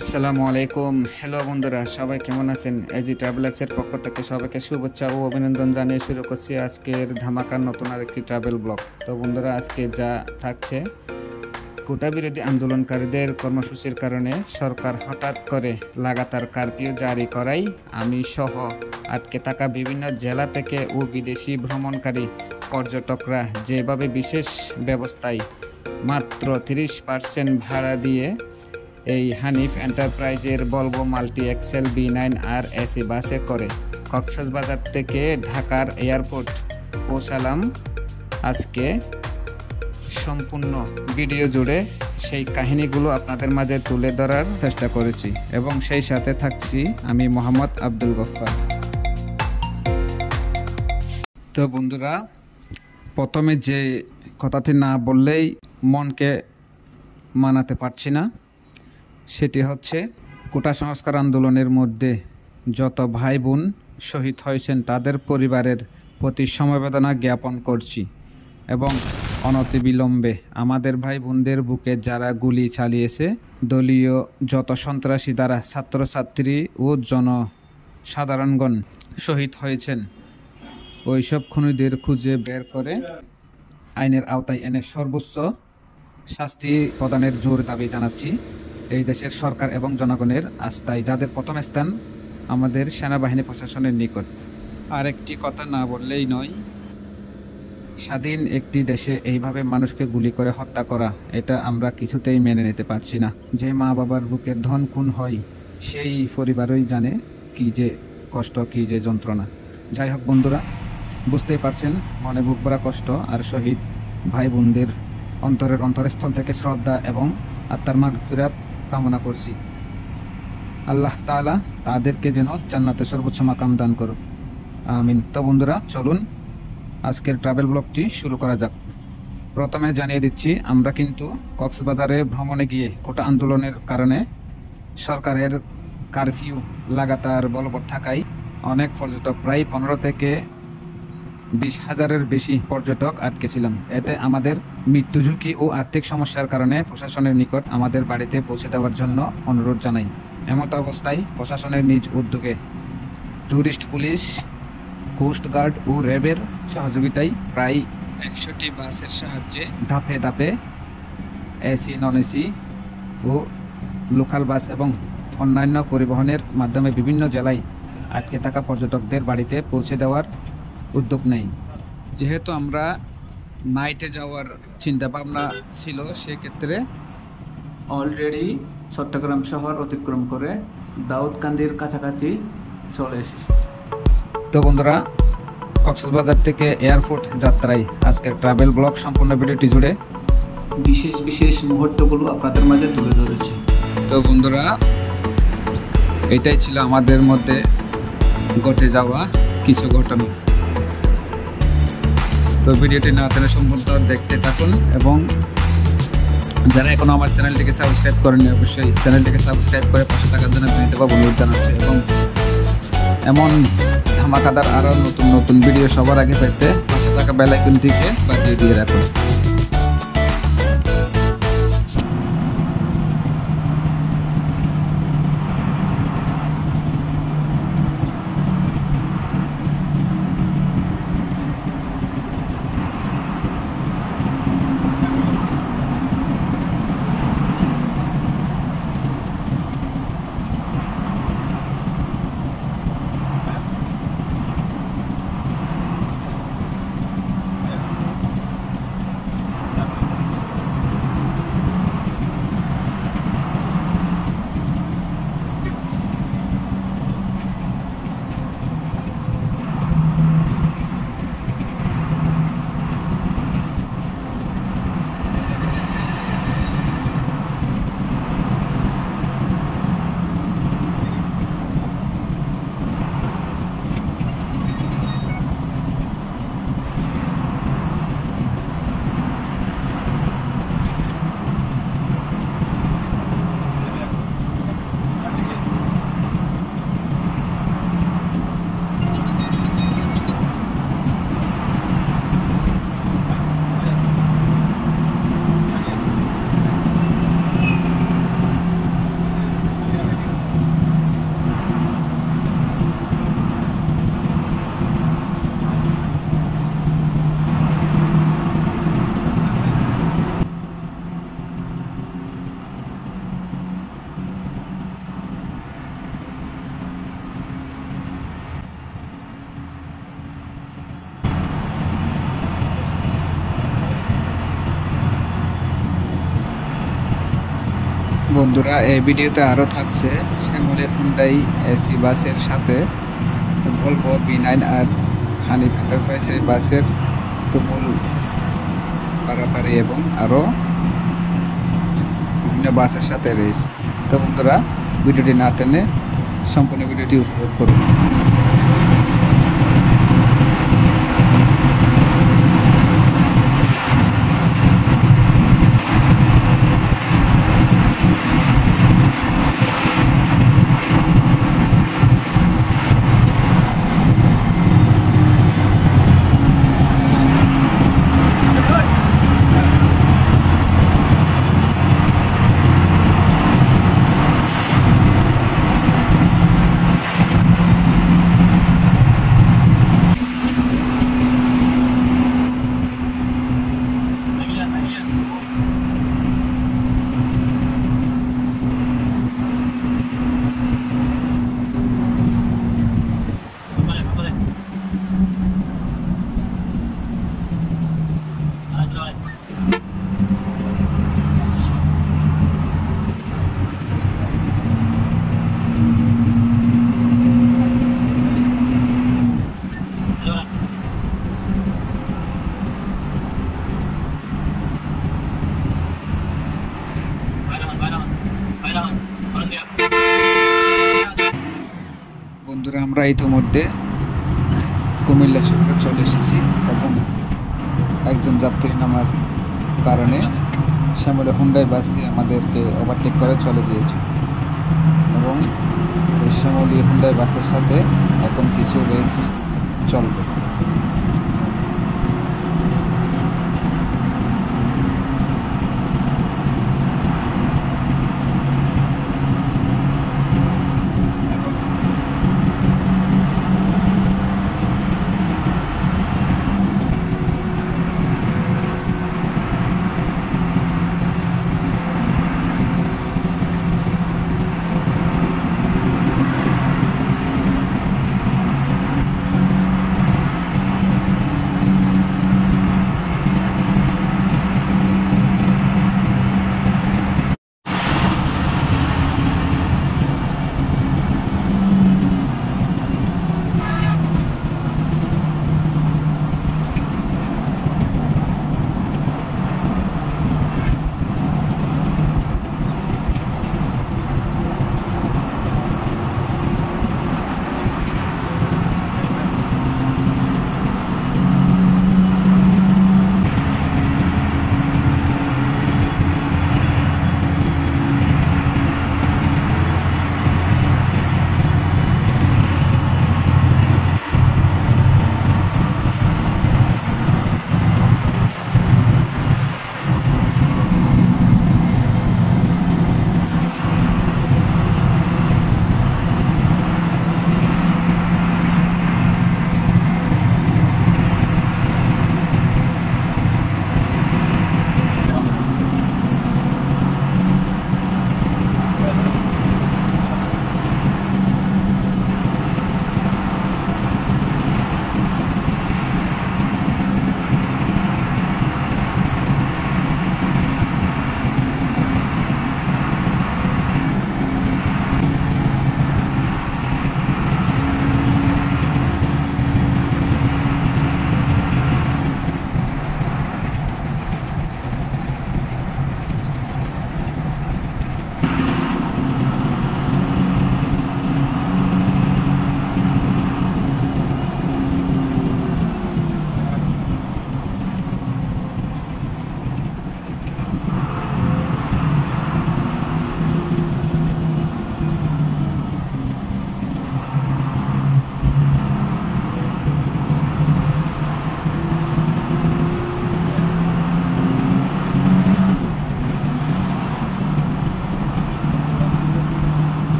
আসসালামু আলাইকুম। হ্যালো বন্ধুরা, সবাই কেমন আছেন? এজি ট্রাভেলার্সের পক্ষ থেকে সবাইকে শুভেচ্ছা ও অভিনন্দন জানিয়ে শুরু করছি আজকের ধামাকার নতুন আরেকটি ট্রাভেল ব্লগ। তো বন্ধুরা, আজকে যা থাকছে, কোটা বিরোধী আন্দোলনকারীদের কর্মসূচির কারণে সরকার হঠাৎ করে লাগাতার কারফিউ জারি করায় আমি সহ আটকে থাকা বিভিন্ন জেলা থেকে ও বিদেশি ভ্রমণকারী পর্যটকরা যেভাবে বিশেষ ব্যবস্থায় মাত্র 30% ভাড়া দিয়ে এই হানিফ এন্টারপ্রাইজের ভলভো মাল্টি এক্সেল B9 আর এসি বাসে করে কক্সবাজার থেকে ঢাকার এয়ারপোর্ট পৌঁছালাম, আজকে সম্পূর্ণ ভিডিও জুড়ে সেই কাহিনীগুলো আপনাদের মাঝে তুলে ধরার চেষ্টা করেছি এবং সেই সাথে থাকছি আমি মোহাম্মদ আব্দুল গফফার। তো বন্ধুরা, প্রথমে যে কথাটি না বললেই মনকে মানাতে পারছি না, সেটি হচ্ছে কোটা সংস্কার আন্দোলনের মধ্যে যত ভাই বোন শহীদ হয়েছেন তাদের পরিবারের প্রতি সমবেদনা জ্ঞাপন করছি এবং অনতিবিলম্বে আমাদের ভাই বোনদের বুকে যারা গুলি চালিয়েছে, দলীয় যত সন্ত্রাসী দ্বারা ছাত্রছাত্রী ও জনসাধারণগণ শহীদ হয়েছেন, ওইসব খুনিদের খুঁজে বের করে আইনের আওতায় এনে সর্বোচ্চ শাস্তি প্রদানের জোর দাবি জানাচ্ছি এই দেশের সরকার এবং জনগণের আস্থায়, যাদের প্রথম স্থান আমাদের সেনাবাহিনী প্রশাসনের নিকট। আর একটি কথা না বললেই নয়, স্বাধীন একটি দেশে এইভাবে মানুষকে গুলি করে হত্যা করা, এটা আমরা কিছুতেই মেনে নিতে পারছি না। যে মা বাবার বুকের ধন খুন হয়, সেই পরিবারই জানে কি যে কষ্ট, কি যে যন্ত্রণা। যাই হোক বন্ধুরা, বুঝতেই পারছেন মনে বুক ভরা কষ্ট, আর শহীদ ভাই বোনদের অন্তরস্থল থেকে শ্রদ্ধা এবং আত্মার মাগফিরাত কামনা করছি। আল্লাহ তাআলা তাদেরকে যেন জান্নাতে সর্বোচ্চ মাকাম দান করুন, আমিন। তো বন্ধুরা, চলুন আজকের ট্রাভেল ব্লগটি শুরু করা যাক। প্রথমে জানিয়ে দিচ্ছি, আমরা কিন্তু কক্সবাজারে ভ্রমণে গিয়ে কোটা আন্দোলনের কারণে সরকারের কারফিউ লাগাতার বলবৎ থাকায় অনেক পর্যটক, প্রায় 15 থেকে 20,000-এর বেশি পর্যটক আটকে ছিলাম। এতে আমাদের মৃত্যু ঝুঁকি ও আর্থিক সমস্যার কারণে প্রশাসনের নিকট আমাদের বাড়িতে পৌঁছে দেওয়ার জন্য অনুরোধ জানাই। এমত অবস্থায় প্রশাসনের নিজ উদ্যোগে ট্যুরিস্ট পুলিশ, কোস্টগার্ড ও র্যাবের সহযোগিতায় প্রায় 100টি বাসের সাহায্যে ধাপে ধাপে এসি, নন এসি ও লোকাল বাস এবং অন্যান্য পরিবহনের মাধ্যমে বিভিন্ন জেলায় আটকে থাকা পর্যটকদের বাড়িতে পৌঁছে দেওয়ার উদ্যোগ নেই। যেহেতু আমরা নাইটে যাওয়ার চিন্তা ভাবনা ছিল, সেক্ষেত্রে অলরেডি চট্টগ্রাম শহর অতিক্রম করে দাউদকান্দির কাছাকাছি চলে এসেছি। তো বন্ধুরা, কক্সবাজার থেকে এয়ারপোর্ট যাত্রায় আজকের ট্রাভেল ব্লগ সম্পূর্ণ ভিডিওটি জুড়ে বিশেষ বিশেষ মুহূর্তগুলো আপনাদের মাঝে তুলে ধরেছি। তো বন্ধুরা, এটাই ছিল আমাদের মধ্যে ঘটে যাওয়া কিছু ঘটনা। তো ভিডিওটি না টেনে সম্পূর্ণ দেখতে থাকুন এবং যারা এখনো আমার চ্যানেলটিকে সাবস্ক্রাইব করেনি, অবশ্যই চ্যানেলটিকে সাবস্ক্রাইব করে পাশে থাকার জন্য বিনীত অনুরোধ জানাচ্ছি এবং এমন ধামাকাদার আরও নতুন নতুন ভিডিও সবার আগে পেতে পাশে থাকা বেল আইকনটিকে বাজিয়ে দিয়ে রাখুন। বন্ধুরা, এই ভিডিওতে আরও থাকছে শ্যামলী হুন্ডাই এসি বাসের সাথে ভলভো B9 আর হানিফ এন্টারপ্রাইজের বাসের তুমুল পারাপারি এবং আরও বিভিন্ন বাসের সাথে রেস। তো বন্ধুরা, ভিডিওটি না টেনে সম্পূর্ণ ভিডিওটি উপভোগ করুন। বন্ধুরা, আমরা ইতিমধ্যে কুমিল্লা শহরে চলে এসেছি এবং একজন যাত্রী নামার কারণে শ্যামলী হুন্ডাই বাসটি আমাদেরকে ওভারটেক করে চলে গিয়েছে এবং এই শ্যামলী হুন্ডাই বাসের সাথে এখন কিছু রেস চলবে।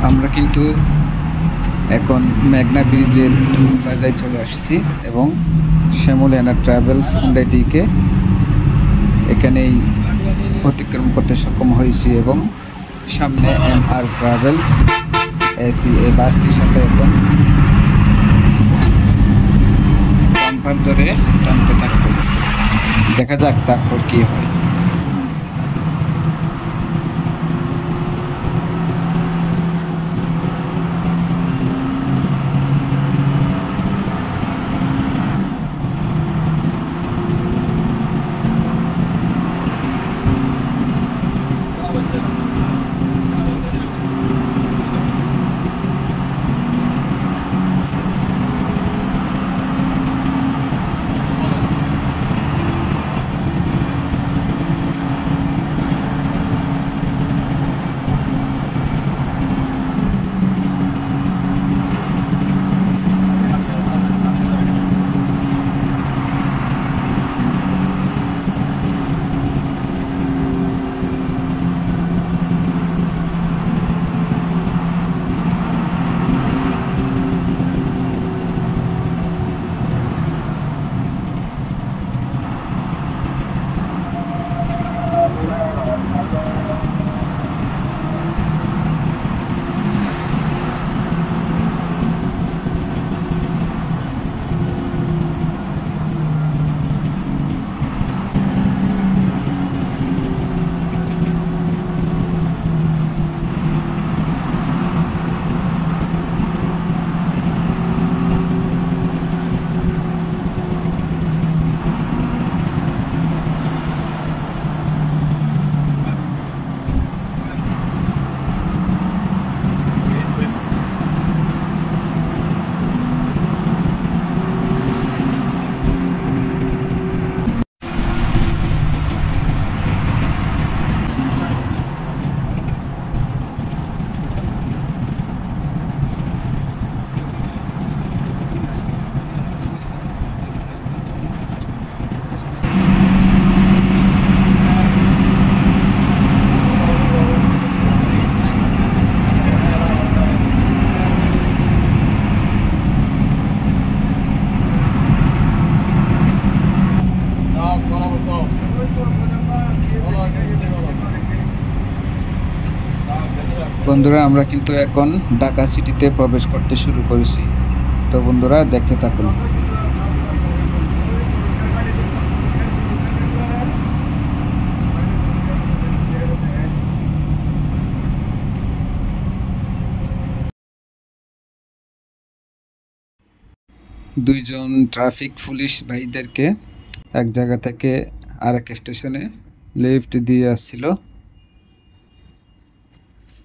আমরা কিন্তু এখন মেঘনা ব্রিজের প্লাজায় চলে আসছি এবং শ্যামল এনা ট্রাভেলস হুন্ডাইটিকে এখানেই অতিক্রম করতে সক্ষম হয়েছি এবং সামনে MR ট্রাভেলস এসি এই বাসটির সাথে এখন বাম্পার ধরে টানতে থাকবো। দেখা যাক তারপর কি হয়। বন্ধুরা, আমরা কিন্তু এখন ঢাকা সিটিতে প্রবেশ করতে শুরু করেছি। তো বন্ধুরা, দেখতে থাকুন। দুইজন ট্রাফিক পুলিশ ভাইদেরকে এক জায়গা থেকে আরেক স্টেশনে লিফট দিয়ে আসছিল।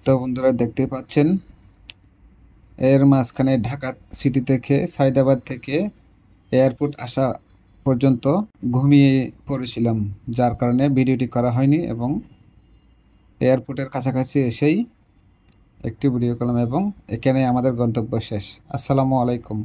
তো বন্ধুরা, দেখতে পাচ্ছেন এর মাঝখানে ঢাকা সিটি থেকে সাইদাবাদ থেকে এয়ারপোর্ট আসা পর্যন্ত ঘুমিয়ে পড়েছিলাম, যার কারণে ভিডিওটি করা হয়নি এবং এয়ারপোর্টের কাছাকাছি এসেই একটি ভিডিও করলাম এবং এখানে আমাদের গন্তব্য শেষ। আসসালামু আলাইকুম।